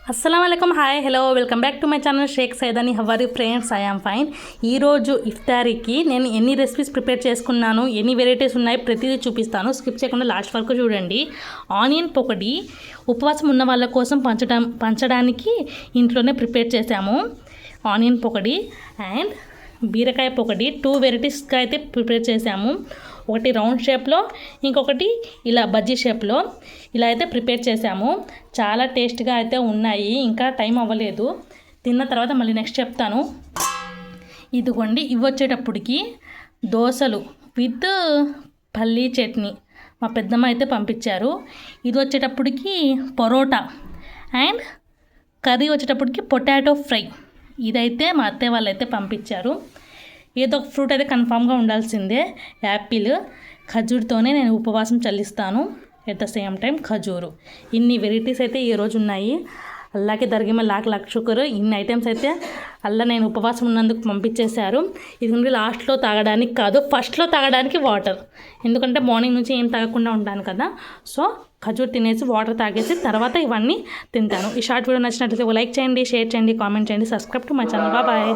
అస్సలాముఅలైకుం hi hello welcome back to my channel Shaik Saidani. How are you friends? I am fine. ఈరోజు ఇఫ్తారీకి నేను ఎన్ని recipes prepare చేసుకున్నాను, ఎన్ని వెరైటీస్ ఉన్నాయి ప్రతిదీ చూపిస్తాను. స్కిప్ చేయకుండా లాస్ట్ వరకు చూడండి. ఆనియన్ పకోడీ ఉపవాసం ఉన్న వాళ్ళ కోసం పంచడానికి ఇంట్లోనే ప్రిపేర్ చేసాము. ఆనియన్ పకోడీ అండ్ బీరకాయ పకోడీ 2 వెరైటీస్గా అయితే ప్రిపేర్ చేసాము. ఒకటి రౌండ్ షేప్లో, ఇంకొకటి ఇలా బజ్జీ షేప్లో ఇలా అయితే ప్రిపేర్ చేసాము. చాలా టేస్ట్గా అయితే ఉన్నాయి. ఇంకా టైం అవ్వలేదు, తిన్న తర్వాత మళ్ళీ నెక్స్ట్ చెప్తాను. ఇదిగోండి, ఇవి వచ్చేటప్పటికి దోశలు విత్ పల్లీ చట్నీ మా పెద్దమ్మ అయితే పంపించారు. ఇది వచ్చేటప్పటికి పరోటా అండ్ కర్రీ వచ్చేటప్పటికి పొటాటో ఫ్రై. ఇదైతే మా అత్తయ్య వాళ్ళు అయితే పంపించారు. ఏదో ఒక ఫ్రూట్ అయితే కన్ఫామ్గా ఉండాల్సిందే. యాపిల్, ఖజూర్తోనే నేను ఉపవాసం చెల్లిస్తాను. ఎట్ ద సేమ్ టైం ఖజూరు. ఇన్ని వెరైటీస్ అయితే ఈరోజు ఉన్నాయి. అల్లాకి దర్గిమ లాక్ షుకర్. ఇన్ని ఐటమ్స్ అయితే అల్లా నేను ఉపవాసం ఉన్నందుకు పంపించేశారు. ఇది నుండి లాస్ట్లో తాగడానికి కాదు, ఫస్ట్లో తాగడానికి వాటర్. ఎందుకంటే మార్నింగ్ నుంచి ఏం తాగకుండా ఉంటాను కదా, సో ఖజూర్ తినేసి వాటర్ తాగేసి తర్వాత ఇవన్నీ తింటాను. ఈ షార్ట్ వీడియో నచ్చినట్లయితే లైక్ చేయండి, షేర్ చేయండి, కామెంట్ చేయండి, subscribe to my channel. Bye.